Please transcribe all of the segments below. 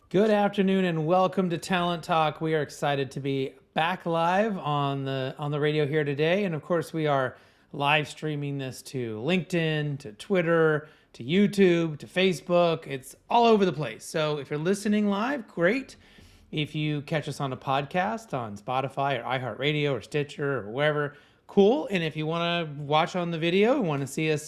Good afternoon and welcome to Talent Talk. We are excited to be back live on the radio here today, and of course we are live streaming this to LinkedIn, to Twitter, to YouTube, to Facebook. It's all over the place. So if you're listening live, great. If you catch us on a podcast on Spotify or iHeartRadio or Stitcher or wherever, cool. And if you want to watch on the video, want to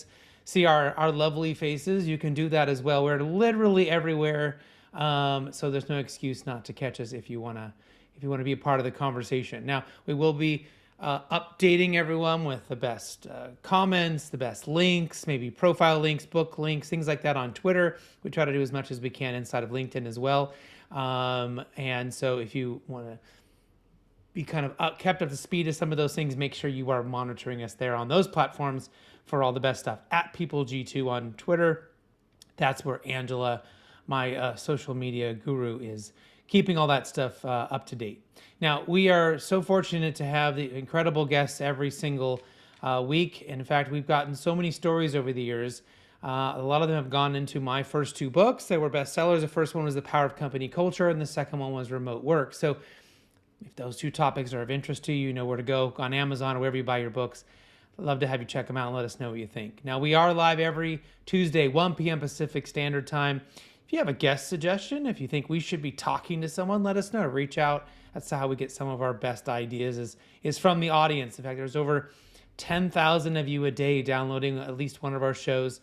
see our lovely faces, you can do that as well. We're literally everywhere. So there's no excuse not to catch us if you want to be a part of the conversation. Now, we will be updating everyone with the best comments, the best links, maybe profile links, book links, things like that on Twitter. We try to do as much as we can inside of LinkedIn as well. And so if you want to be kind of kept up to speed of some of those things, make sure you are monitoring us there on those platforms for all the best stuff. At PeopleG2 on Twitter. That's where Angela, my social media guru, is keeping all that stuff up to date. Now, we are so fortunate to have the incredible guests every single week. In fact, we've gotten so many stories over the years. A lot of them have gone into my first two books. They were bestsellers. The first one was The Power of Company Culture, and the second one was Remote Work. So if those two topics are of interest to you, you know where to go on Amazon or wherever you buy your books. I'd love to have you check them out and let us know what you think. Now, we are live every Tuesday, 1 p.m. Pacific Standard Time. If you have a guest suggestion, if you think we should be talking to someone, let us know. Reach out. That's how we get some of our best ideas is from the audience. In fact, there's over 10,000 of you a day downloading at least one of our shows,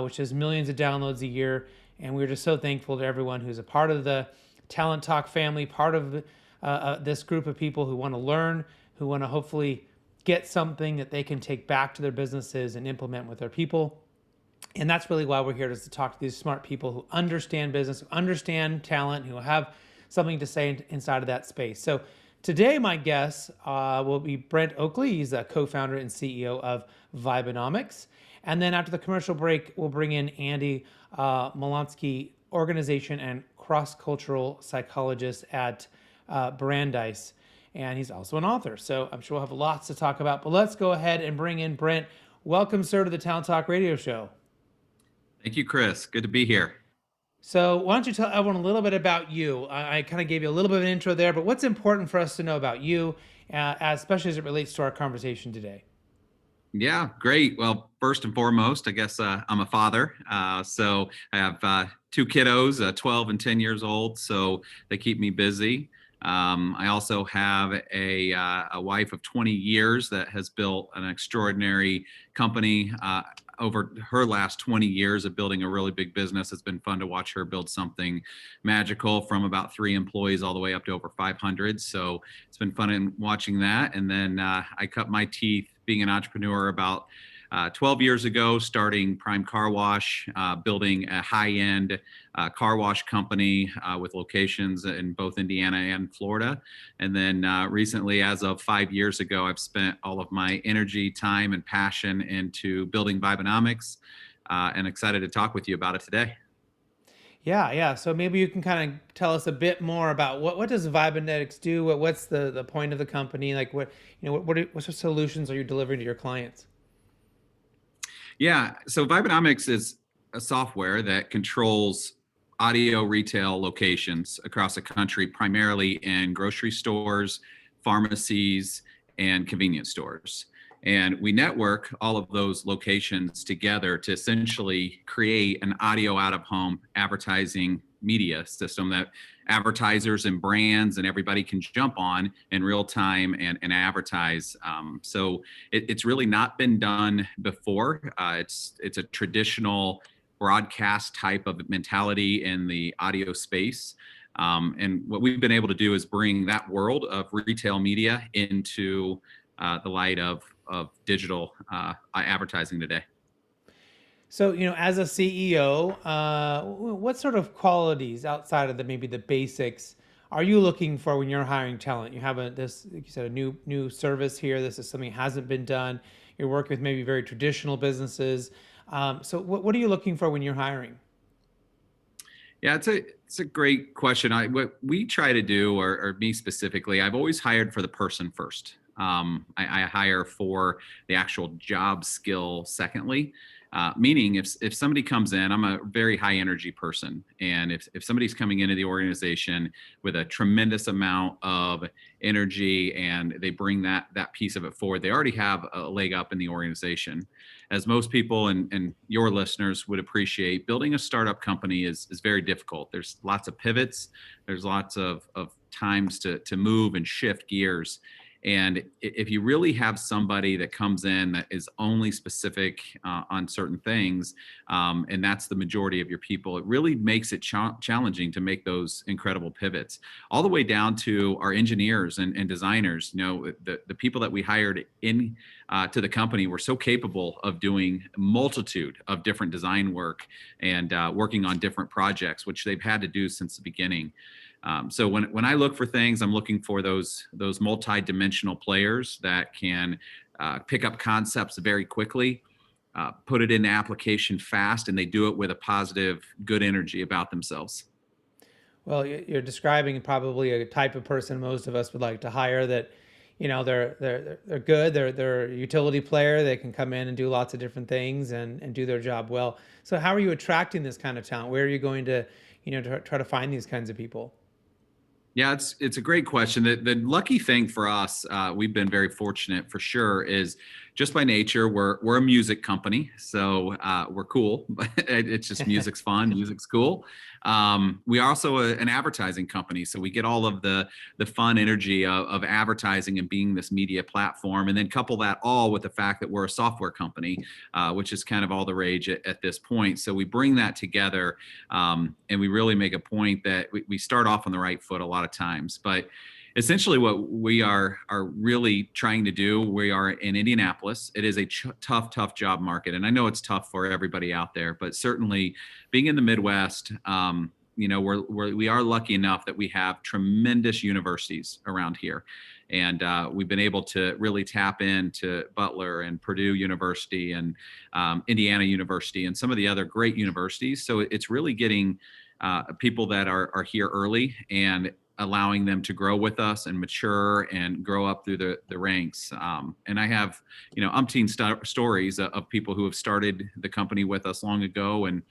which is millions of downloads a year. And we're just so thankful to everyone who's a part of the Talent Talk family, part of this group of people who want to learn, who want to hopefully get something that they can take back to their businesses and implement with their people. And that's really why we're here, is to talk to these smart people who understand business, who understand talent, who have something to say inside of that space. So today, my guest will be Brent Oakley. He's a co-founder and CEO of Vibenomics. And then after the commercial break, we'll bring in Andy Molinsky, organization and cross-cultural psychologist at Brandeis. And he's also an author. So I'm sure we'll have lots to talk about. But let's go ahead and bring in Brent. Welcome, sir, to the Talent Talk radio show. Thank you, Chris. Good to be here. So why don't you tell everyone a little bit about you? I kind of gave you a little bit of an intro there, but what's important for us to know about you, especially as it relates to our conversation today? Yeah, great. Well, first and foremost, I guess I'm a father. So I have two kiddos, 12 and 10 years old. So they keep me busy. I also have a wife of 20 years that has built an extraordinary company over her last 20 years of building a really big business. It's been fun to watch her build something magical from about 3 employees all the way up to over 500. So it's been fun in watching that. And then I cut my teeth being an entrepreneur about 12 years ago, starting Prime Car Wash, building a high-end car wash company with locations in both Indiana and Florida. And then recently, as of 5 years ago, I've spent all of my energy, time, and passion into building Vibenomics, and excited to talk with you about it today. Yeah. So maybe you can kind of tell us a bit more about what does Vibenomics do? What's the point of the company? Like what sort of solutions are you delivering to your clients? Yeah, so Vibenomics is a software that controls audio retail locations across the country, primarily in grocery stores, pharmacies, and convenience stores. And we network all of those locations together to essentially create an audio out of home advertising media system that advertisers and brands and everybody can jump on in real time and advertise. So it's really not been done before. It's a traditional broadcast type of mentality in the audio space. And what we've been able to do is bring that world of retail media into the light of digital advertising today. So, as a CEO, what sort of qualities outside of maybe the basics are you looking for when you're hiring talent? You have this, like you said, a new service here. This is something that hasn't been done. You're working with maybe very traditional businesses. So what are you looking for when you're hiring? Yeah, it's a great question. What we try to do, or me specifically, I've always hired for the person first. I hire for the actual job skill secondly. Meaning if somebody comes in, I'm a very high energy person. And if somebody's coming into the organization with a tremendous amount of energy and they bring that piece of it forward, they already have a leg up in the organization. As most people and your listeners would appreciate, building a startup company is very difficult. There's lots of pivots. There's lots of times to move and shift gears. And if you really have somebody that comes in that is only specific on certain things, and that's the majority of your people, it really makes it challenging to make those incredible pivots, all the way down to our engineers and designers. You know, the people that we hired in to the company were so capable of doing a multitude of different design work and working on different projects, which they've had to do since the beginning. So when I look for things, I'm looking for those multi-dimensional players that can pick up concepts very quickly, put it into application fast, and they do it with a positive, good energy about themselves. Well, you're describing probably a type of person most of us would like to hire. That, you know, they're good. They're a utility player. They can come in and do lots of different things and do their job well. So how are you attracting this kind of talent? Where are you going to, try to find these kinds of people? Yeah, it's a great question. The lucky thing for us, we've been very fortunate for sure, is just by nature we're a music company, so we're cool. It's just music's fun, music's cool. We are also an advertising company, so we get all of the fun energy of advertising and being this media platform, and then couple that all with the fact that we're a software company, which is kind of all the rage at this point. So we bring that together, and we really make a point that we start off on the right foot a lot of times. But essentially what we are really trying to do, we are in Indianapolis. It is a tough job market. And I know it's tough for everybody out there, but certainly being in the Midwest, we are lucky enough that we have tremendous universities around here. And we've been able to really tap into Butler and Purdue University and Indiana University and some of the other great universities. So it's really getting people that are here early and allowing them to grow with us and mature and grow up through the ranks. And I have, umpteen stories of people who have started the company with us long ago. And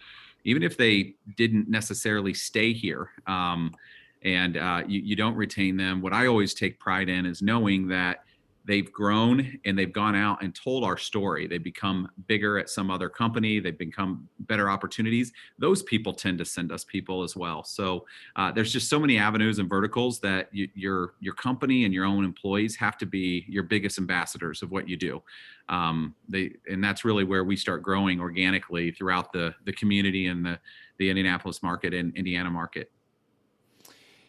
even if they didn't necessarily stay here, and you don't retain them, what I always take pride in is knowing that they've grown and they've gone out and told our story. They've become bigger at some other company. They've become better opportunities. Those people tend to send us people as well. So there's just so many avenues and verticals that your company and your own employees have to be your biggest ambassadors of what you do. And that's really where we start growing organically throughout the community and the Indianapolis market and Indiana market.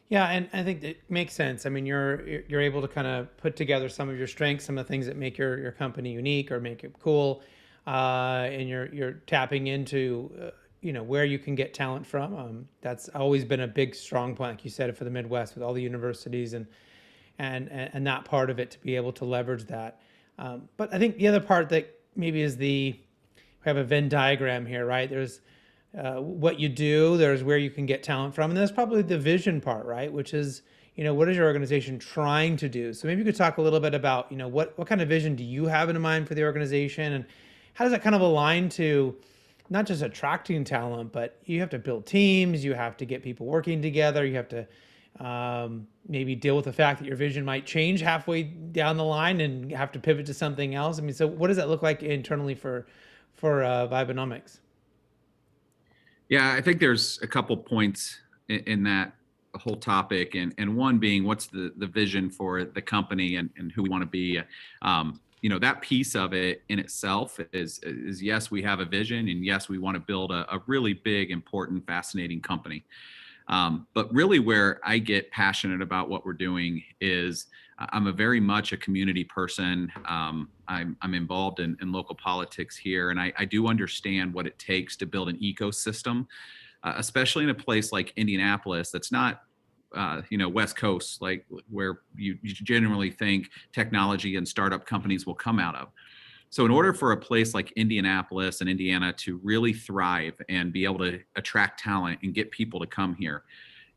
Yeah, and I think it makes sense. I mean, you're able to kind of put together some of your strengths, some of the things that make your company unique or make it cool, and you're tapping into where you can get talent from. That's always been a big strong point, like you said, for the Midwest with all the universities and that part of it, to be able to leverage that. But I think the other part that maybe is we have a Venn diagram here, right? There's what you do, there's where you can get talent from, and there's probably the vision part, right? Which is, what is your organization trying to do? So maybe you could talk a little bit about, what kind of vision do you have in mind for the organization, and how does that kind of align to not just attracting talent, but you have to build teams, you have to get people working together, you have to maybe deal with the fact that your vision might change halfway down the line and have to pivot to something else. I mean, so what does that look like internally for Vibenomics? Yeah, I think there's a couple points in that whole topic, and one being what's the vision for the company and who we want to be. That piece of it in itself is yes, we have a vision, and yes, we want to build a really big, important, fascinating company. But really where I get passionate about what we're doing is I'm a very much a community person. I'm involved in local politics here, and I do understand what it takes to build an ecosystem, especially in a place like Indianapolis that's not West Coast, like where you generally think technology and startup companies will come out of. So in order for a place like Indianapolis and Indiana to really thrive and be able to attract talent and get people to come here,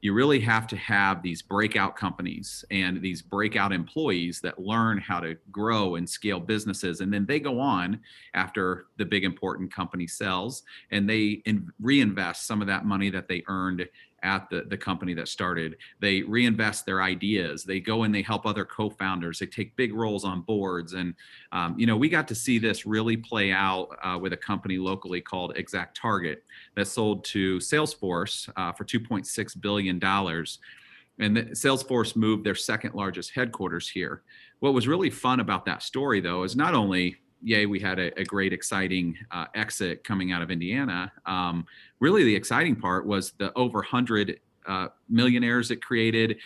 you really have to have these breakout companies and these breakout employees that learn how to grow and scale businesses. And then they go on after the big important company sells, and they reinvest some of that money that they earned at the company that started. They reinvest their ideas. They go and they help other co-founders. They take big roles on boards. And, we got to see this really play out with a company locally called Exact Target that sold to Salesforce for $2.6 billion. And Salesforce moved their second largest headquarters here. What was really fun about that story, though, is not only yay, we had a great, exciting exit coming out of Indiana. Really, the exciting part was the over 100 millionaires it created,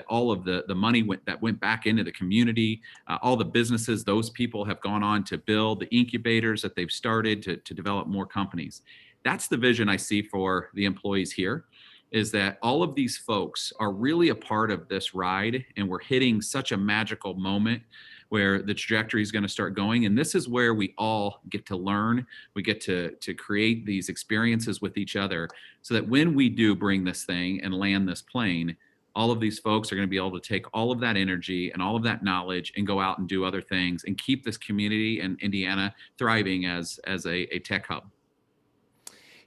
all of the money that went back into the community, all the businesses those people have gone on to build, the incubators that they've started to develop more companies. That's the vision I see for the employees here, is that all of these folks are really a part of this ride, and we're hitting such a magical moment where the trajectory is going to start going. And this is where we all get to learn. We get to create these experiences with each other, so that when we do bring this thing and land this plane, all of these folks are going to be able to take all of that energy and all of that knowledge and go out and do other things and keep this community in Indiana thriving as a tech hub.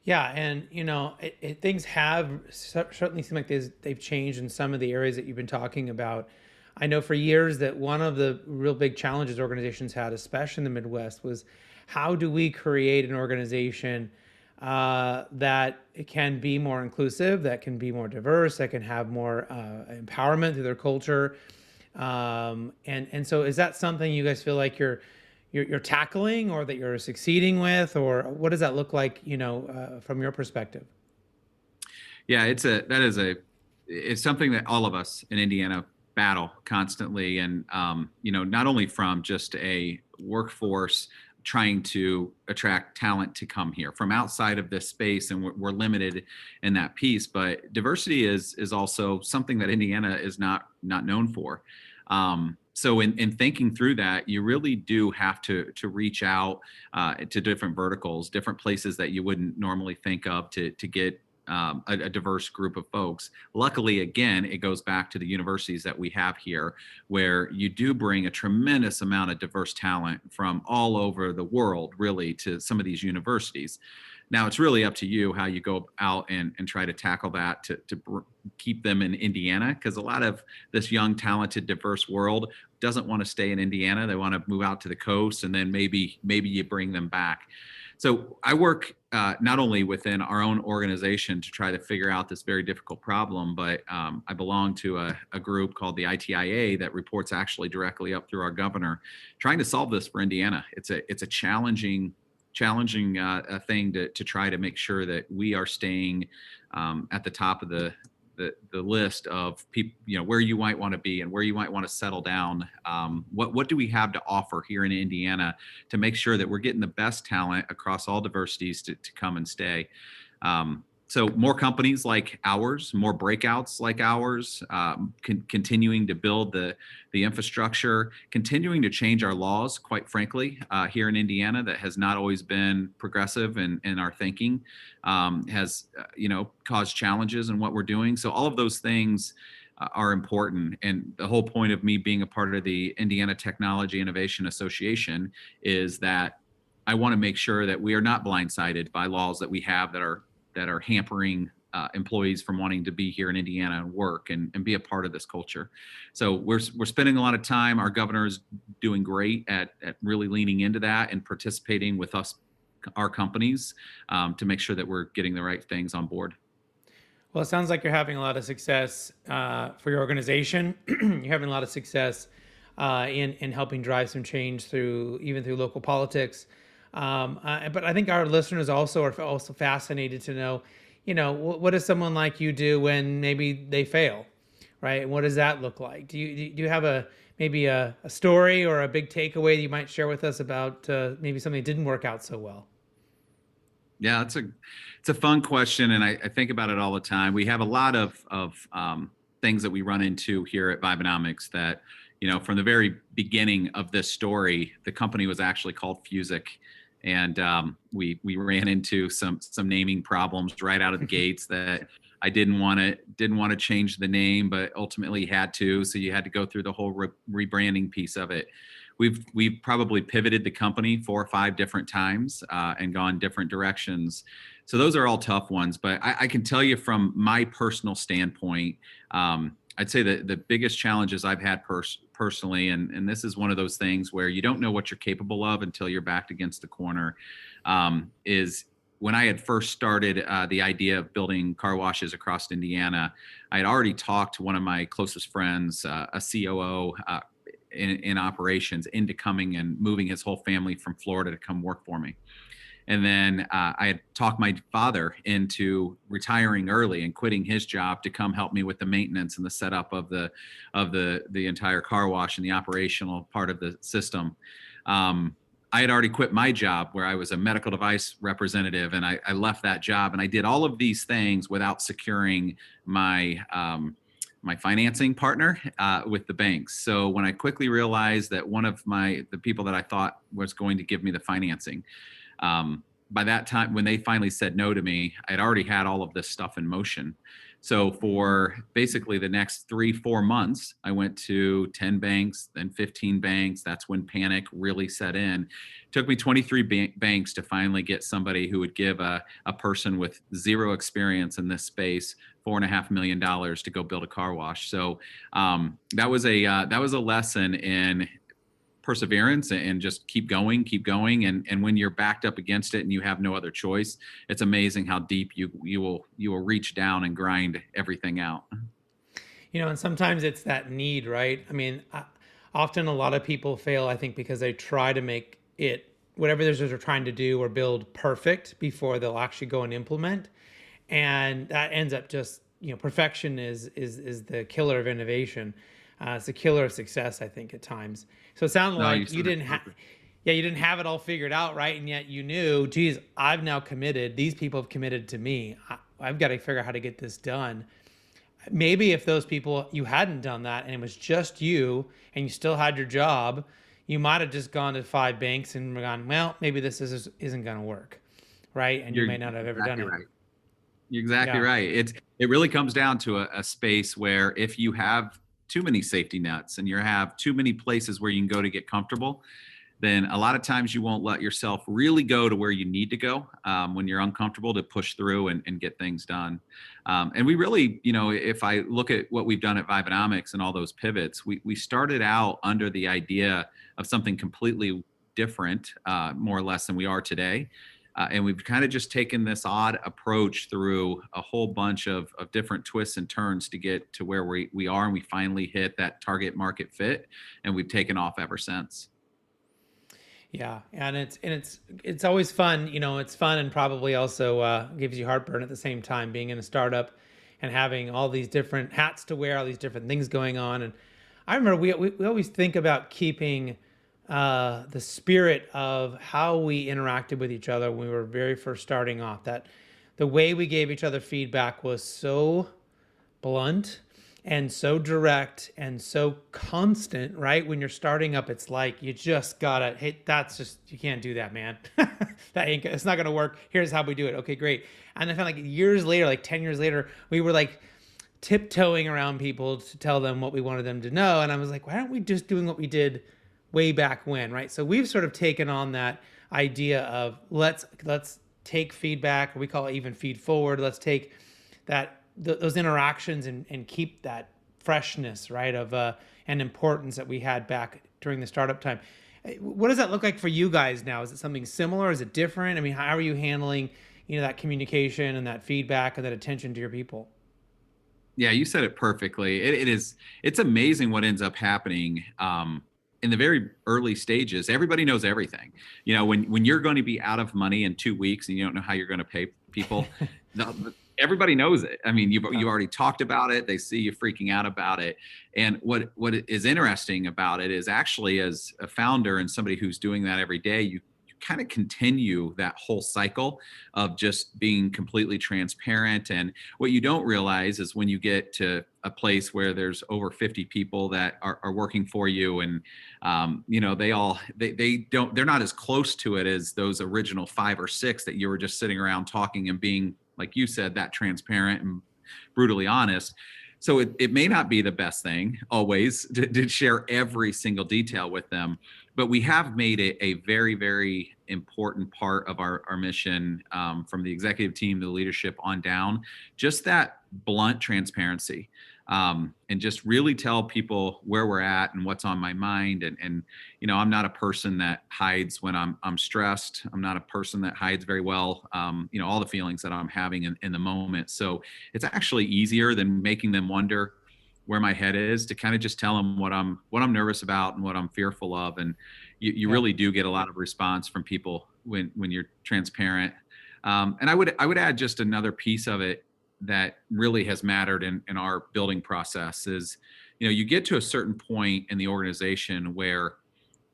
Yeah, and things have certainly seemed like they've changed in some of the areas that you've been talking about. I know for years that one of the real big challenges organizations had, especially in the Midwest, was how do we create an organization that can be more inclusive, that can be more diverse, that can have more empowerment through their culture. And so is that something you guys feel like you're tackling, or that you're succeeding with, or what does that look like, from your perspective? Yeah, it's something that all of us in Indiana battle constantly. And, not only from just a workforce trying to attract talent to come here from outside of this space, and we're limited in that piece, but diversity is also something that Indiana is not known for. So in thinking through that, you really do have to reach out to different verticals, different places that you wouldn't normally think of to get a diverse group of folks. Luckily, again, it goes back to the universities that we have here, where you do bring a tremendous amount of diverse talent from all over the world, really, to some of these universities. Now, it's really up to you how you go out and try to tackle that to keep them in Indiana, because a lot of this young, talented, diverse world doesn't want to stay in Indiana. They want to move out to the coast, and then maybe you bring them back. So I work not only within our own organization to try to figure out this very difficult problem, but I belong to a group called the ITIA that reports actually directly up through our governor, trying to solve this for Indiana. It's a challenging thing to try to make sure that we are staying at the top of the list of people, where you might want to be and where you might want to settle down. What do we have to offer here in Indiana to make sure that we're getting the best talent across all diversities to come and stay? So more companies like ours, more breakouts like ours, continuing to build the infrastructure, continuing to change our laws, quite frankly, here in Indiana, that has not always been progressive in our thinking, has caused challenges in what we're doing. So all of those things are important. And the whole point of me being a part of the Indiana Technology Innovation Association is that I want to make sure that we are not blindsided by laws that we have that are hampering employees from wanting to be here in Indiana and work and be a part of this culture. So we're spending a lot of time. Our governor is doing great at really leaning into that and participating with us, our companies, to make sure that we're getting the right things on board. Well, it sounds like you're having a lot of success for your organization. You're having a lot of success in helping drive some change through local politics. But I think our listeners also are fascinated to know, what does someone like you do when maybe they fail, right? And what does that look like? Do you have maybe a story or a big takeaway that you might share with us about maybe something that didn't work out so well? Yeah, it's a fun question, and I think about it all the time. We have a lot of things that we run into here at Vibenomics that, from the very beginning of this story, the company was actually called Fusic. And we ran into some naming problems right out of the gates that I didn't want to change the name, but ultimately had to. So you had to go through the whole rebranding piece of it. We've probably pivoted the company 4 or 5 different times and gone different directions. So those are all tough ones. But I can tell you from my personal standpoint, I'd say that the biggest challenges I've had personally, and this is one of those things where you don't know what you're capable of until you're backed against the corner, is when I had first started the idea of building car washes across Indiana. I had already talked to one of my closest friends, a COO in operations, into coming and moving his whole family from Florida to come work for me. And then I had talked my father into retiring early and quitting his job to come help me with the maintenance and the setup of the entire car wash and the operational part of the system. I had already quit my job where I was a medical device representative, and I left that job, and I did all of these things without securing my my financing partner with the banks. So when I quickly realized that one of the people that I thought was going to give me the financing, by that time, when they finally said no to me, I'd already had all of this stuff in motion. So for basically the next 3-4 months, I went to 10 banks, then 15 banks. That's when panic really set in. It took me 23 banks to finally get somebody who would give a person with zero experience in this space $4.5 million to go build a car wash. So that was a lesson in perseverance and just keep going. And when you're backed up against it and you have no other choice, it's amazing how deep you will reach down and grind everything out. And sometimes it's that need, right? I mean, often a lot of people fail, I think, because they try to make it, whatever it is they're trying to do or build, perfect before they'll actually go and implement. And that ends up just, perfection is the killer of innovation. It's a killer of success, I think, at times. So it sounded like you didn't have, you didn't have it all figured out, right? And yet you knew, geez, I've now committed. These people have committed to me. I've got to figure out how to get this done. Maybe if those people, you hadn't done that and it was just you and you still had your job, you might have just gone to 5 banks and gone, well, maybe this isn't going to work, right? And you may not have ever done it. Right. You're exactly right. It really comes down to a space where if you have too many safety nets and you have too many places where you can go to get comfortable, then a lot of times you won't let yourself really go to where you need to go when you're uncomfortable to push through and get things done. And we really, if I look at what we've done at Vibenomics and all those pivots, we started out under the idea of something completely different, more or less, than we are today. And we've kind of just taken this odd approach through a whole bunch of different twists and turns to get to where we are. And we finally hit that target market fit, and we've taken off ever since. Yeah. And it's always fun. It's fun and probably also gives you heartburn at the same time, being in a startup and having all these different hats to wear, all these different things going on. And I remember we always think about keeping the spirit of how we interacted with each other when we were very first starting off. That the way we gave each other feedback was so blunt and so direct and so constant, right? When you're starting up, it's like you just gotta hit. You can't do that, man. It's not gonna work. Here's how we do it. Okay, great. And I found like years later, like 10 years later, we were like tiptoeing around people to tell them what we wanted them to know. And I was like, why aren't we just doing what we did way back when, right? So we've sort of taken on that idea of let's take feedback, or we call it even feed forward. Let's take those interactions and keep that freshness, right, of and importance that we had back during the startup time. What does that look like for you guys now? Is it something similar? Is it different? I mean, how are you handling that communication and that feedback and that attention to your people? Yeah, you said it perfectly. It's amazing what ends up happening. In the very early stages, everybody knows everything. When you're going to be out of money in 2 weeks and you don't know how you're going to pay people, everybody knows it. I mean, you've already talked about it. They see you freaking out about it. And what is interesting about it is, actually, as a founder and somebody who's doing that every day, you kind of continue that whole cycle of just being completely transparent. And what you don't realize is when you get to a place where there's over 50 people that are working for you, and they're not as close to it as those original 5 or 6 that you were just sitting around talking and being, like you said, that transparent brutally honest. So it may not be the best thing always to share every single detail with them, but we have made it a very, very important part of our mission, from the executive team, the leadership on down, just that blunt transparency, and just really tell people where we're at and what's on my mind. And I'm not a person that hides when I'm stressed. I'm not a person that hides very well, all the feelings that I'm having in the moment. So it's actually easier than making them wonder where my head is, to kind of just tell them what I'm nervous about and what I'm fearful of. And you really do get a lot of response from people when you're transparent. And I would add just another piece of it that really has mattered in our building process is, you get to a certain point in the organization where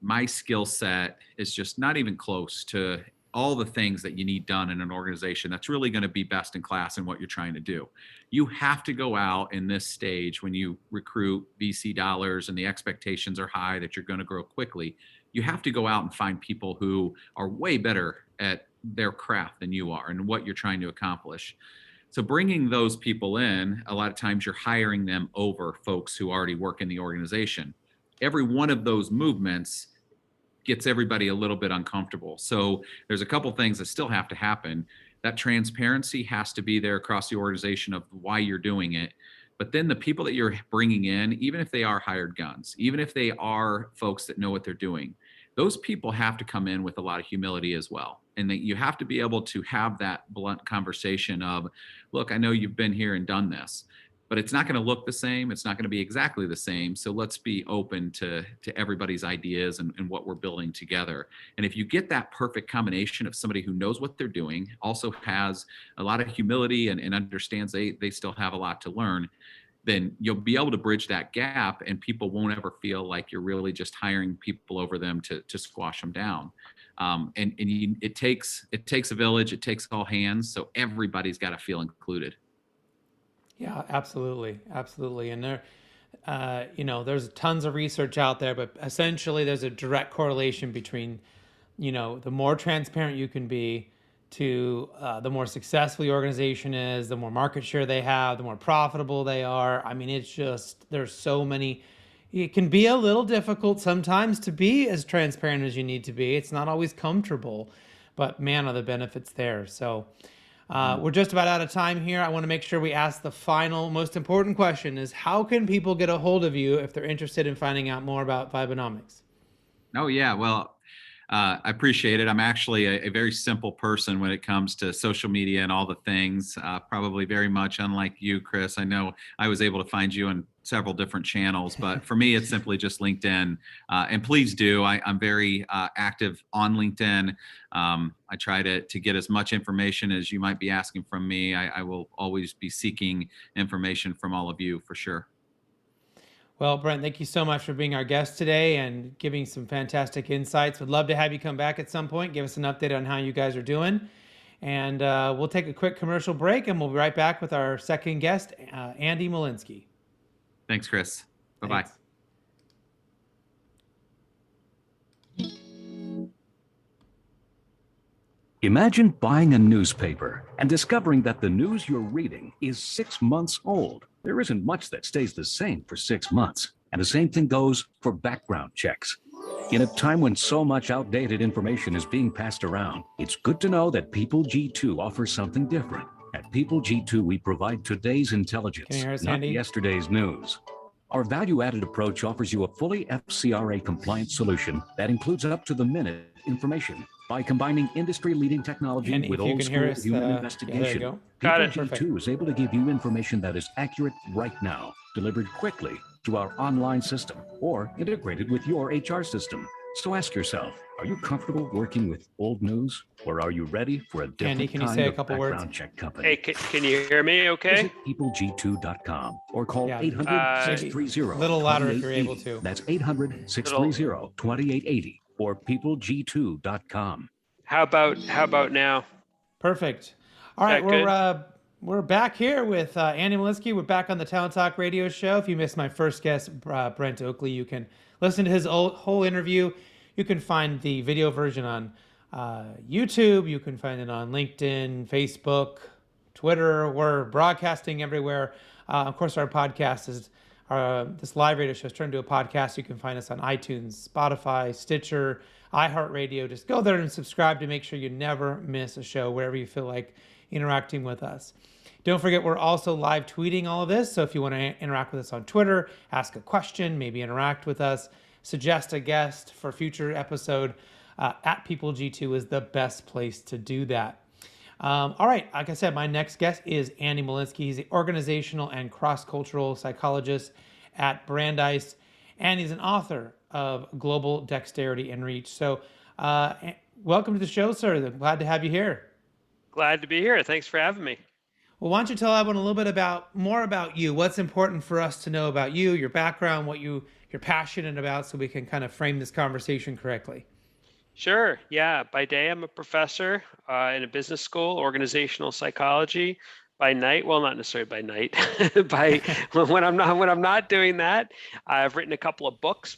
my skill set is just not even close to all the things that you need done in an organization that's really going to be best in class in what you're trying to do. You have to go out in this stage when you recruit VC dollars and the expectations are high that you're going to grow quickly. You have to go out and find people who are way better at their craft than you are and what you're trying to accomplish. So bringing those people in, a lot of times you're hiring them over folks who already work in the organization. Every one of those movements gets everybody a little bit uncomfortable. So there's a couple things that still have to happen. That transparency has to be there across the organization of why you're doing it. But then the people that you're bringing in, even if they are hired guns, even if they are folks that know what they're doing, those people have to come in with a lot of humility as well. And that you have to be able to have that blunt conversation of, look, I know you've been here and done this, but it's not going to look the same. It's not going to be exactly the same. So let's be open to everybody's ideas and what we're building together. And if you get that perfect combination of somebody who knows what they're doing, also has a lot of humility and understands they still have a lot to learn, then you'll be able to bridge that gap, and people won't ever feel like you're really just hiring people over them to squash them down. It takes a village. It takes all hands. So everybody's got to feel included. Yeah, absolutely. Absolutely. And there's tons of research out there, but essentially there's a direct correlation between, the more transparent you can be to the more successful the organization is, the more market share they have, the more profitable they are. I mean, it's just, there's so many. It can be a little difficult sometimes to be as transparent as you need to be. It's not always comfortable, but man, are the benefits there. So we're just about out of time here. I want to make sure we ask the final, most important question is, how can people get a hold of you if they're interested in finding out more about Vibenomics? Oh, yeah. Well, I appreciate it. I'm actually a very simple person when it comes to social media and all the things, probably very much unlike you, Chris. I know I was able to find you on several different channels, but for me, it's simply just LinkedIn. And please do. I'm very active on LinkedIn. I try to get as much information as you might be asking from me. I will always be seeking information from all of you for sure. Well, Brent, thank you so much for being our guest today and giving some fantastic insights. Would love to have you come back at some point, give us an update on how you guys are doing. And we'll take a quick commercial break, and we'll be right back with our second guest, Andy Molinsky. Thanks, Chris. Bye-bye. Thanks. Imagine buying a newspaper and discovering that the news you're reading is 6 months old. There isn't much that stays the same for 6 months. And the same thing goes for background checks. In a time when so much outdated information is being passed around, it's good to know that People G2 offers something different. At People G2, we provide today's intelligence, not yesterday's news. Our value-added approach offers you a fully FCRA-compliant solution that includes up-to-the-minute information. By combining industry-leading technology with old-school human investigation, People G2 is able to give you information that is accurate right now, delivered quickly to our online system, or integrated with your HR system. So ask yourself, are you comfortable working with old news, or are you ready for a different kind of background check company? Hey, can you hear me okay? Visit peopleg2.com or call 800-630-2880. A little louder if you're able to. That's 800-630-2880 or peopleg2.com. How about now? Perfect. All right, we're back here with Andy Molinsky. We're back on the Talent Talk radio show. If you missed my first guest, Brent Oakley, you can listen to his whole interview. You can find the video version on YouTube. You can find it on LinkedIn, Facebook, Twitter. We're broadcasting everywhere. Of course, our podcast is this live radio show is turned into a podcast. You can find us on iTunes, Spotify, Stitcher, iHeartRadio. Just go there and subscribe to make sure you never miss a show wherever you feel like interacting with us. Don't forget, we're also live tweeting all of this. So if you want to interact with us on Twitter, ask a question, maybe interact with us, suggest a guest for future episode, at PeopleG2 is the best place to do that. All right, like I said, my next guest is Andy Molinsky. He's the organizational and cross-cultural psychologist at Brandeis, and he's an author of Global Dexterity and Reach. So welcome to the show, sir. Glad to have you here. Glad to be here. Thanks for having me. Well, why don't you tell everyone a little bit more about you? What's important for us to know about you, your background, what you're passionate about, so we can kind of frame this conversation correctly. Sure. Yeah. By day, I'm a professor in a business school, organizational psychology. By night, well, not necessarily by night. When I'm not doing that, I've written a couple of books.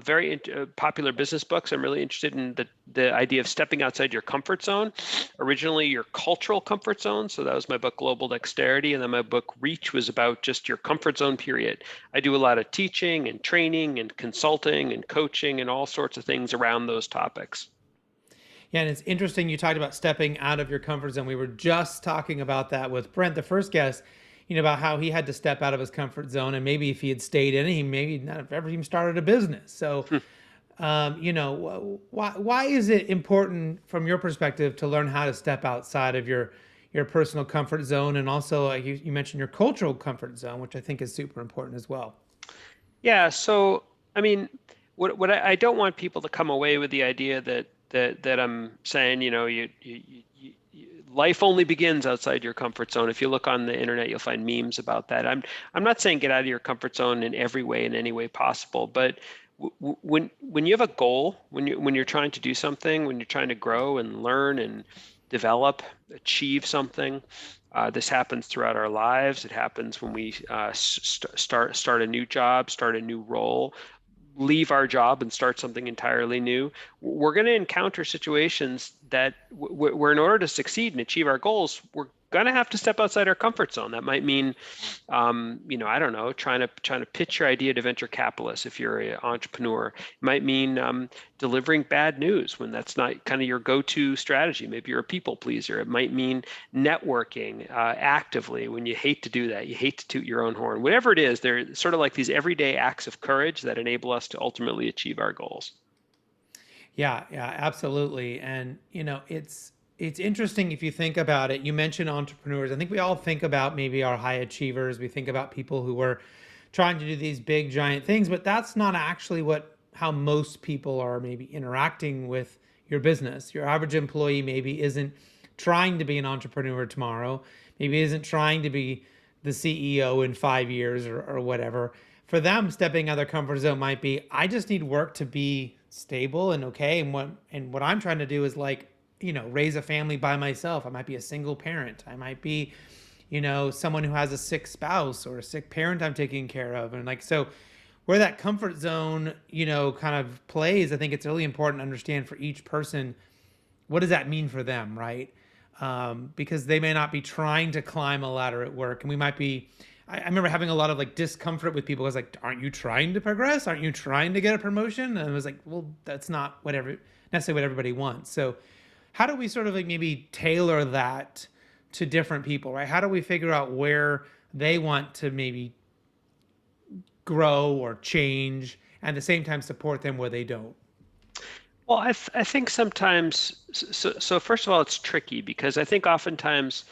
Very popular business books. I'm really interested in the idea of stepping outside your comfort zone. Originally, your cultural comfort zone. So that was my book, Global Dexterity, and then my book, Reach, was about just your comfort zone. Period. I do a lot of teaching and training and consulting and coaching and all sorts of things around those topics. Yeah, and it's interesting you talked about stepping out of your comfort zone. We were just talking about that with Brent, the first guest, about how he had to step out of his comfort zone, and maybe if he had stayed in it, he maybe not have ever even started a business. So, why is it important from your perspective to learn how to step outside of your personal comfort zone, and also you mentioned your cultural comfort zone, which I think is super important as well. Yeah. So, I mean, what I don't want people to come away with the idea that I'm saying, life only begins outside your comfort zone. If you look on the internet, you'll find memes about that. I'm not saying get out of your comfort zone in every way, in any way possible, but when you have a goal, when you're trying to do something, when you're trying to grow and learn and develop, achieve something, this happens throughout our lives. It happens when we start a new job, start a new role, leave our job and start something entirely new. We're going to encounter situations that where in order to succeed and achieve our goals, we're going to have to step outside our comfort zone. That might mean, I don't know, trying to pitch your idea to venture capitalists if you're an entrepreneur. It might mean delivering bad news when that's not kind of your go-to strategy. Maybe you're a people pleaser. It might mean networking actively when you hate to do that. You hate to toot your own horn. Whatever it is, they're sort of like these everyday acts of courage that enable us to ultimately achieve our goals. Yeah, absolutely. And, it's interesting if you think about it. You mentioned entrepreneurs. I think we all think about maybe our high achievers. We think about people who are trying to do these big, giant things, but that's not actually how most people are maybe interacting with your business. Your average employee maybe isn't trying to be an entrepreneur tomorrow, maybe isn't trying to be the CEO in 5 years or whatever. For them, stepping out of their comfort zone might be, I just need work to be stable and okay. And what I'm trying to do is raise a family by myself. I might be a single parent. I might be, someone who has a sick spouse or a sick parent I'm taking care of. And so where that comfort zone, kind of plays, I think it's really important to understand for each person, what does that mean for them, right? Because they may not be trying to climb a ladder at work. And we might be, I remember having a lot of discomfort with people. I was like, aren't you trying to progress? Aren't you trying to get a promotion? And I was like, well, that's not necessarily what everybody wants. So how do we sort of maybe tailor that to different people, right? How do we figure out where they want to maybe grow or change, and at the same time support them where they don't? Well, I think sometimes, so first of all, it's tricky because I think oftentimes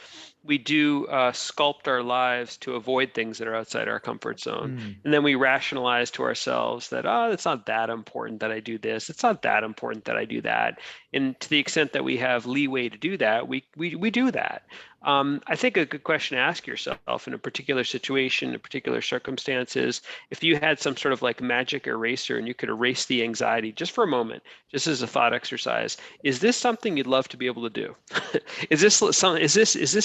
we do sculpt our lives to avoid things that are outside our comfort zone. And then we rationalize to ourselves that, it's not that important that I do this. It's not that important that I do that. And to the extent that we have leeway to do that, we do that. I think a good question to ask yourself in a particular situation, a particular circumstances, if you had some sort of magic eraser and you could erase the anxiety just for a moment, just as a thought exercise, is this something you'd love to be able to do? Is this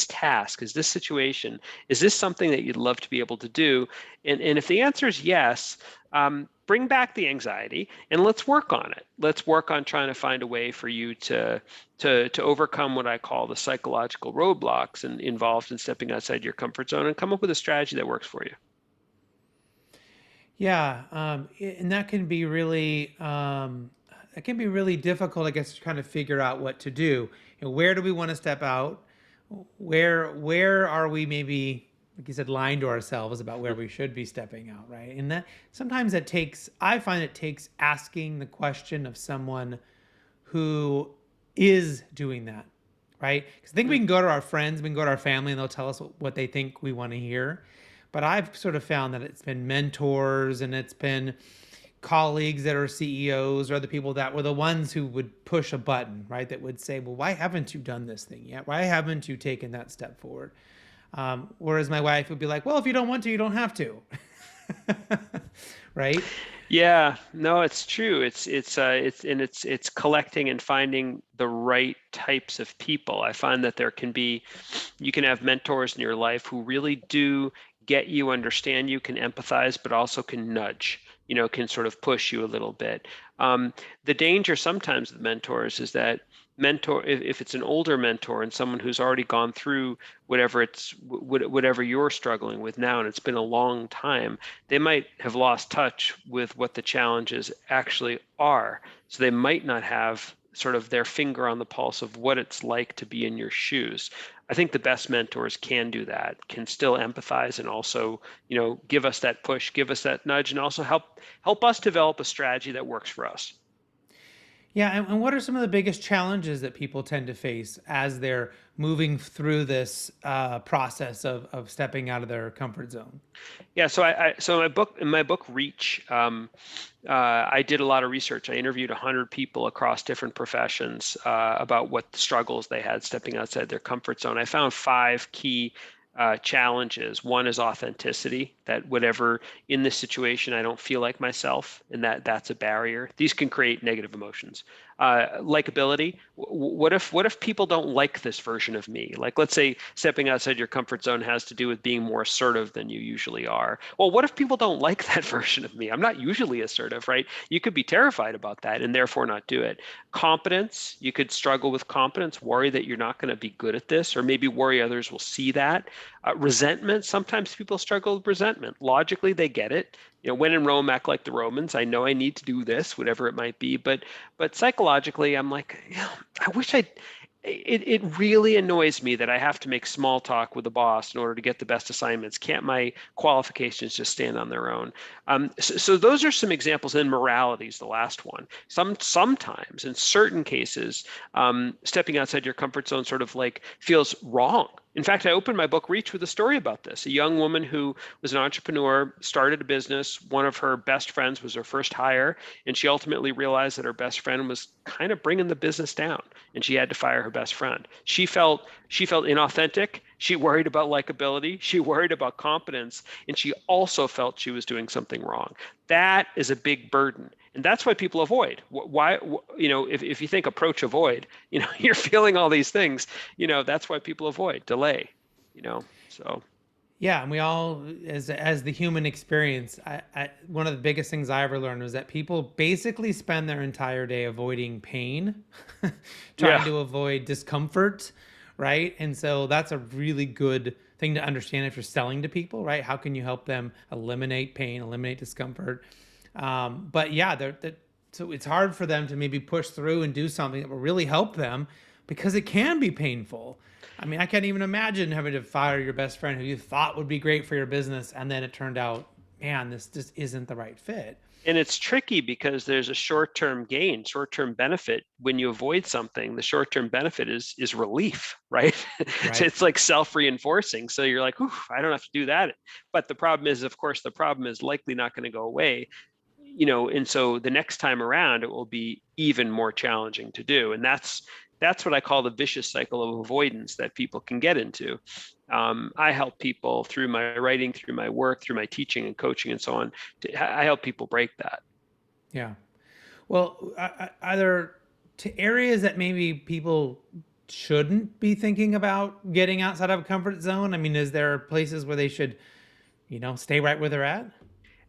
task, is this situation, is this something that you'd love to be able to do? And if the answer is yes, bring back the anxiety and let's work on it. Let's work on trying to find a way for you to overcome what I call the psychological roadblocks and involved in stepping outside your comfort zone, and come up with a strategy that works for you. Yeah, and that can be really difficult, I guess, to kind of figure out what to do. Where do we want to step out? Where are we maybe, like you said, lying to ourselves about where we should be stepping out, right? And that sometimes I find it takes asking the question of someone who is doing that, right? Because I think we can go to our friends, we can go to our family, and they'll tell us what they think we want to hear. But I've sort of found that it's been mentors and it's been colleagues that are CEOs or the people that were the ones who would push a button, right? That would say, well, why haven't you done this thing yet? Why haven't you taken that step forward? Whereas my wife would be like, well, if you don't want to, you don't have to. Right? Yeah, no, it's true. It's collecting and finding the right types of people. I find that you can have mentors in your life who really do get you, understand you, can empathize, but also can nudge, can sort of push you a little bit. The danger sometimes with mentors is that if it's an older mentor and someone who's already gone through whatever you're struggling with now, and it's been a long time, they might have lost touch with what the challenges actually are. So they might not have sort of their finger on the pulse of what it's like to be in your shoes. I think the best mentors can do that, can still empathize and also, give us that push, give us that nudge, and also help us develop a strategy that works for us. Yeah, and what are some of the biggest challenges that people tend to face as they're moving through this process of stepping out of their comfort zone? Yeah, so in my book Reach, I did a lot of research. I interviewed 100 people across different professions about what struggles they had stepping outside their comfort zone. I found 5 key challenges. One is authenticity, that whatever in this situation, I don't feel like myself, and that's a barrier. These can create negative emotions. Likability. What if people don't like this version of me? Like, let's say stepping outside your comfort zone has to do with being more assertive than you usually are. Well, what if people don't like that version of me? I'm not usually assertive, right? You could be terrified about that and therefore not do it. Competence. You could struggle with competence, worry that you're not going to be good at this, or maybe worry others will see that. Resentment. Sometimes people struggle with resentment. Logically, they get it. When in Rome, act like the Romans. I know I need to do this, whatever it might be. But psychologically, I'm like, I wish it really annoys me that I have to make small talk with the boss in order to get the best assignments. Can't my qualifications just stand on their own? So those are some examples. And morality is the last one. Sometimes, in certain cases, stepping outside your comfort zone sort of like feels wrong. In fact, I opened my book Reach with a story about this. A young woman who was an entrepreneur, started a business. One of her best friends was her first hire, and she ultimately realized that her best friend was kind of bringing the business down, and she had to fire her best friend. She felt inauthentic. She worried about likability. She worried about competence, and she also felt she was doing something wrong. That is a big burden. And that's why people avoid. Why, if you think approach, avoid, you're feeling all these things, that's why people avoid, delay, so. Yeah, and we all, as the human experience, one of the biggest things I ever learned was that people basically spend their entire day avoiding pain, trying to avoid discomfort, right? And so that's a really good thing to understand if you're selling to people, right? How can you help them eliminate pain, eliminate discomfort? But yeah, so it's hard for them to maybe push through and do something that will really help them because it can be painful. I mean, I can't even imagine having to fire your best friend who you thought would be great for your business, and then it turned out, man, this just isn't the right fit. And it's tricky because there's a short-term gain, short-term benefit. When you avoid something, the short-term benefit is relief, right? Right. So it's like self-reinforcing. So you're like, I don't have to do that. But the problem is, of course, the problem is likely not going to go away. And so the next time around, it will be even more challenging to do. And that's what I call the vicious cycle of avoidance that people can get into. I help people through my writing, through my work, through my teaching and coaching and so on. I help people break that. Yeah. Well, are there areas that maybe people shouldn't be thinking about getting outside of a comfort zone? I mean, is there places where they should, stay right where they're at?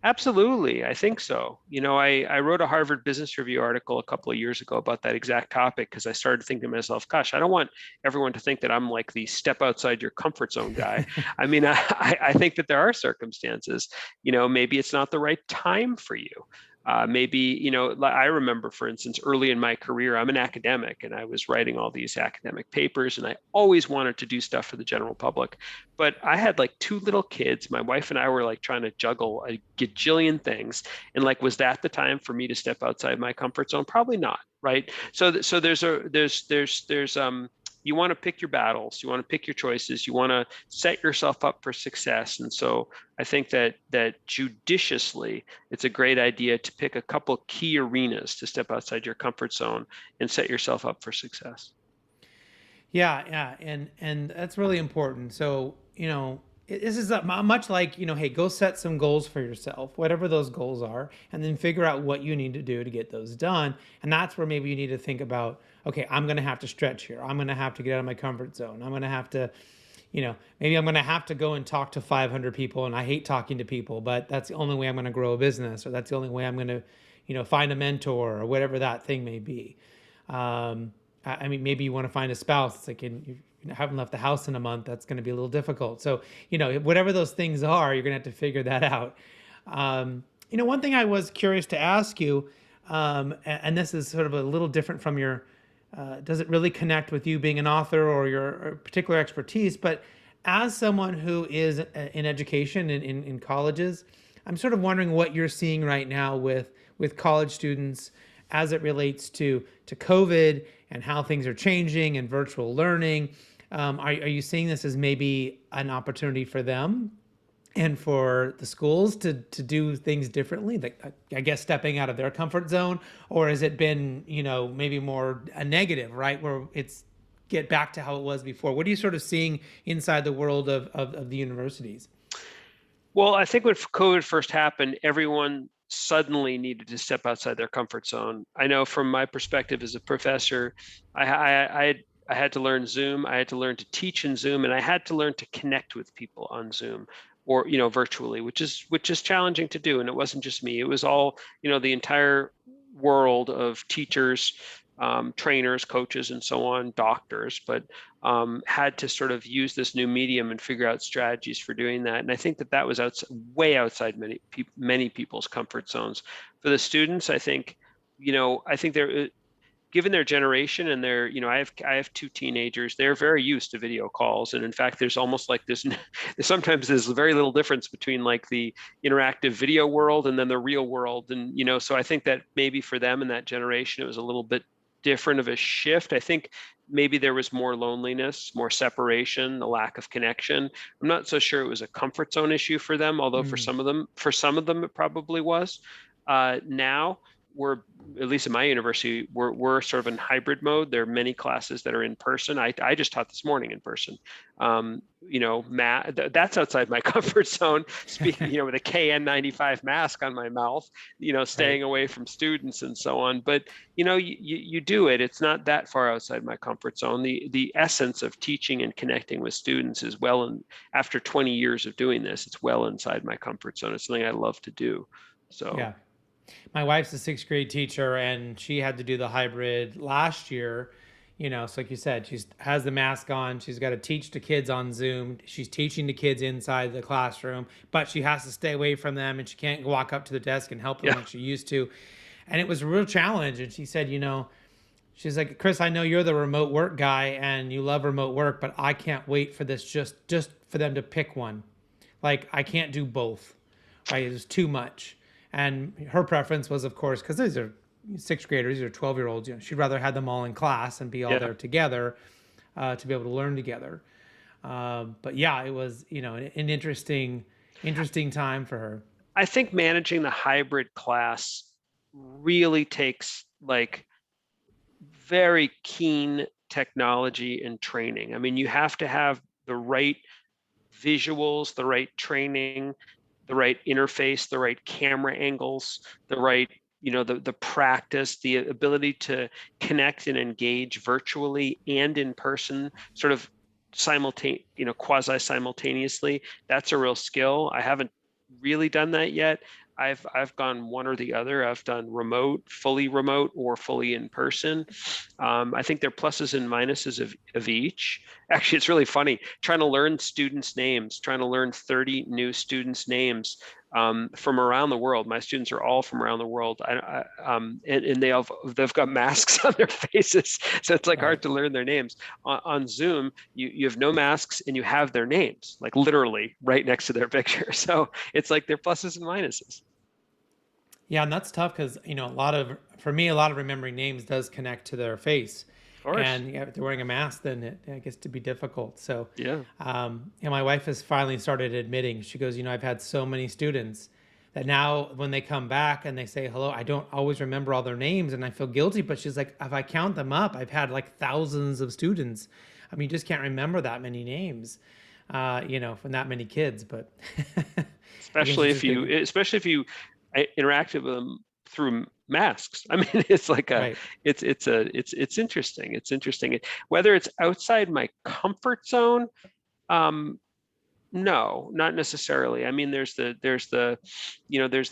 Absolutely. I think so. I wrote a Harvard Business Review article a couple of years ago about that exact topic because I started thinking to myself, gosh, I don't want everyone to think that I'm like the step outside your comfort zone guy. I mean, I think that there are circumstances, maybe it's not the right time for you. Maybe, I remember, for instance, early in my career, I'm an academic and I was writing all these academic papers and I always wanted to do stuff for the general public. But I had like two little kids. My wife and I were like trying to juggle a gajillion things. And like, was that the time for me to step outside my comfort zone? Probably not. Right. So there's you want to pick your battles, you want to pick your choices, you want to set yourself up for success. And so I think that judiciously, it's a great idea to pick a couple key arenas to step outside your comfort zone and set yourself up for success. Yeah, and that's really important. So, this is much like, hey, go set some goals for yourself, whatever those goals are, and then figure out what you need to do to get those done. And that's where maybe you need to think about, okay, I'm going to have to stretch here. I'm going to have to get out of my comfort zone. I'm going to have to, maybe I'm going to have to go and talk to 500 people, and I hate talking to people, but that's the only way I'm going to grow a business, or that's the only way I'm going to, find a mentor, or whatever that thing may be. I mean, maybe you want to find a spouse. It's like you haven't left the house in a month. That's going to be a little difficult. So, whatever those things are, you're going to have to figure that out. One thing I was curious to ask you, and this is sort of a little different from your, does it really connect with you being an author or your particular expertise? But as someone who is in education in colleges, I'm sort of wondering what you're seeing right now with college students as it relates to COVID and how things are changing and virtual learning. Are you seeing this as maybe an opportunity for them and for the schools to do things differently, like, I guess, stepping out of their comfort zone? Or has it been, maybe more a negative, right, where it's get back to how it was before? What are you sort of seeing inside the world of the universities? Well, I think when COVID first happened, everyone suddenly needed to step outside their comfort zone. I know from my perspective as a professor, I had to learn Zoom. I had to learn to teach in Zoom, and I had to learn to connect with people on Zoom or virtually, which is challenging to do. And it wasn't just me; it was all the entire world of teachers, trainers, coaches, and so on, doctors, but had to sort of use this new medium and figure out strategies for doing that. And I think that was way outside many people's comfort zones. For the students, I think they're, given their generation and their, I have two teenagers, they're very used to video calls. And in fact, there's almost like this, sometimes there's very little difference between like the interactive video world and then the real world. And, so I think that maybe for them in that generation, it was a little bit different of a shift. I think maybe there was more loneliness, more separation, a lack of connection. I'm not so sure it was a comfort zone issue for them, although for some of them it probably was. Now we're, at least in my university, we're sort of in hybrid mode. There are many classes that are in person. I just taught this morning in person. That's outside my comfort zone. Speaking, with a KN95 mask on my mouth, staying away from students and so on. But you do it. It's not that far outside my comfort zone. The essence of teaching and connecting with students is after 20 years of doing this, it's well inside my comfort zone. It's something I love to do. So yeah. My wife's a sixth grade teacher, and she had to do the hybrid last year. So like you said, she has the mask on. She's got to teach the kids on Zoom. She's teaching the kids inside the classroom, but she has to stay away from them, and she can't walk up to the desk and help them like she used to. And it was a real challenge. And she said, she's like, Chris, I know you're the remote work guy and you love remote work, but I can't wait for this just for them to pick one. Like, I can't do both, right? It's too much. And her preference was, of course, because these are sixth graders, these are 12-year-olds, she'd rather have them all in class and be all there together to be able to learn together. But yeah, it was, an interesting time for her. I think managing the hybrid class really takes like very keen technology and training. I mean, you have to have the right visuals, the right training, the right interface, the right camera angles, the right, the practice, the ability to connect and engage virtually and in person, sort of quasi simultaneously. That's a real skill. I haven't really done that yet. I've gone one or the other. I've done fully remote, or fully in person. I think there are pluses and minuses of each. Actually, it's really funny trying to learn students' names, trying to learn 30 new students' names from around the world. My students are all from around the world, and they've got masks on their faces, so it's like Right. hard to learn their names. On Zoom, you have no masks and you have their names, like literally right next to their picture. So it's like there are pluses and minuses. Yeah, and that's tough because for me, a lot of remembering names does connect to their face, Of course. and if they're wearing a mask, then it gets to be difficult. So, Yeah. my wife has finally started admitting. She goes, I've had so many students that now when they come back and they say hello, I don't always remember all their names, and I feel guilty. But she's like, if I count them up, I've had like thousands of students. I mean, you just can't remember that many names, from that many kids. But especially if you interacted with them through masks. I mean, it's like right, it's interesting. It's interesting whether it's outside my comfort zone. No, not necessarily. I mean, there's the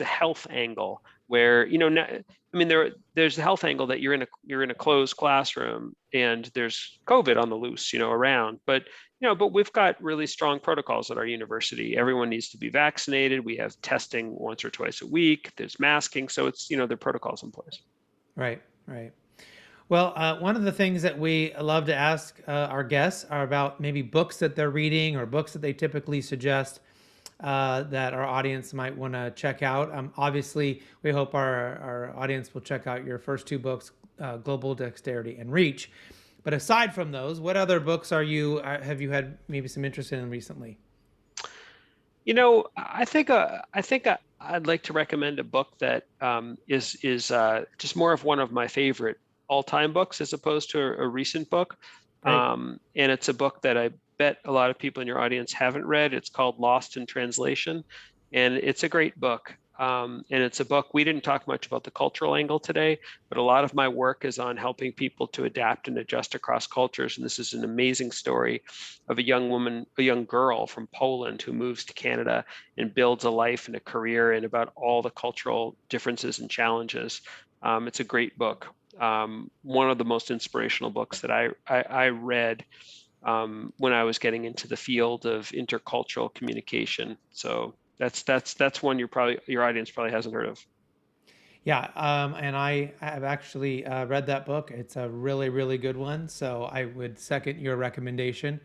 health angle where, there's the health angle that you're in a closed classroom and there's COVID on the loose, around. But we've got really strong protocols at our university. Everyone needs to be vaccinated. We have testing once or twice a week. There's masking, so it's there are protocols in place. right, right. Well, one of the things that we love to ask our guests are about maybe books that they're reading or books that they typically suggest that our audience might want to check out. Obviously, we hope our audience will check out your first two books, Global Dexterity and Reach. But aside from those, what other books have you had maybe some interest in recently? I think I'd like to recommend a book that is just more of one of my favorite all-time books as opposed to a recent book. Great. And it's a book that I bet a lot of people in your audience haven't read. It's called Lost in Translation, and it's a great book. And it's a book, we didn't talk much about the cultural angle today, but a lot of my work is on helping people to adapt and adjust across cultures. And this is an amazing story of a young girl from Poland who moves to Canada and builds a life and a career, and about all the cultural differences and challenges. It's a great book. One of the most inspirational books that I read when I was getting into the field of intercultural communication. So that's one your audience probably hasn't heard of. Yeah, and I have actually read that book. It's a really, really good one. So I would second your recommendation.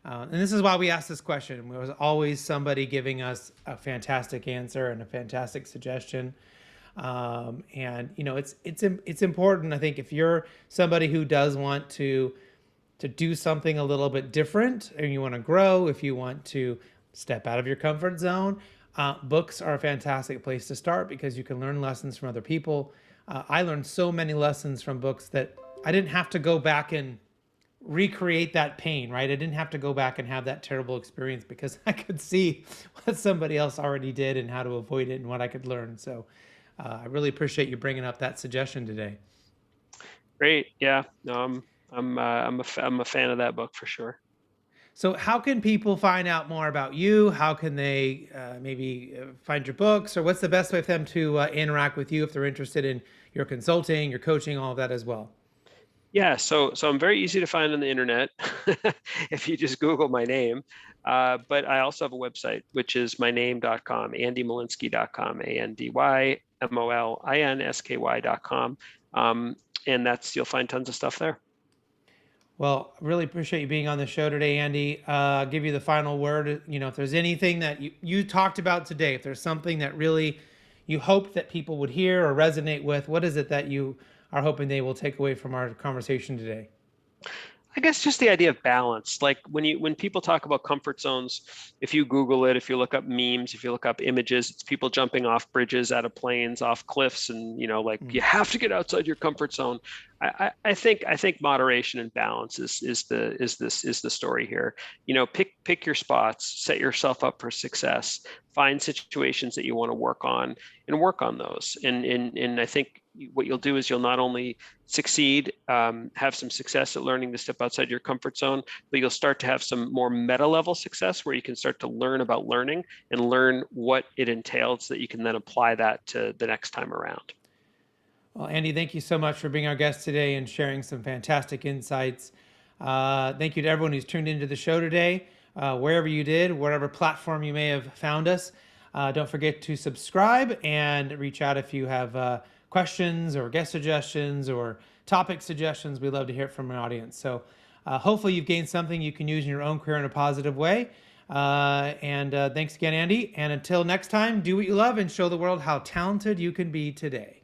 And this is why we asked this question. There was always somebody giving us a fantastic answer and a fantastic suggestion. And it's important. I think if you're somebody who does want to do something a little bit different, and you want to grow, if you want to step out of your comfort zone, books are a fantastic place to start because you can learn lessons from other people. I learned so many lessons from books that I didn't have to go back and recreate that pain, right? I didn't have to go back and have that terrible experience because I could see what somebody else already did and how to avoid it and what I could learn. So I really appreciate you bringing up that suggestion today. Great. Yeah. No, I'm a fan of that book for sure. So how can people find out more about you? How can they maybe find your books, or what's the best way for them to interact with you if they're interested in your consulting, your coaching, all of that as well? Yeah, so I'm very easy to find on the internet if you just Google my name. But I also have a website, which is myname.com, andymolinsky.com, ANDYMOLINSKY.com. And you'll find tons of stuff there. Well, really appreciate you being on the show today, Andy. I'll give you the final word. If there's anything that you talked about today, if there's something that really you hope that people would hear or resonate with, what is it that you are hoping they will take away from our conversation today? I guess just the idea of balance. Like when people talk about comfort zones, if you Google it, if you look up memes, if you look up images, it's people jumping off bridges, out of planes, off cliffs, and you have to get outside your comfort zone. I think moderation and balance is the story here. Pick your spots, set yourself up for success, find situations that you want to work on and work on those. And I think what you'll do is you'll not only succeed, have some success at learning to step outside your comfort zone, but you'll start to have some more meta level success where you can start to learn about learning and learn what it entails so that you can then apply that to the next time around. Well, Andy, thank you so much for being our guest today and sharing some fantastic insights. Thank you to everyone who's tuned into the show today, wherever you did, whatever platform you may have found us. Don't forget to subscribe and reach out if you have questions or guest suggestions or topic suggestions. We'd love to hear from our audience. So hopefully you've gained something you can use in your own career in a positive way. And thanks again, Andy. And until next time, do what you love and show the world how talented you can be today.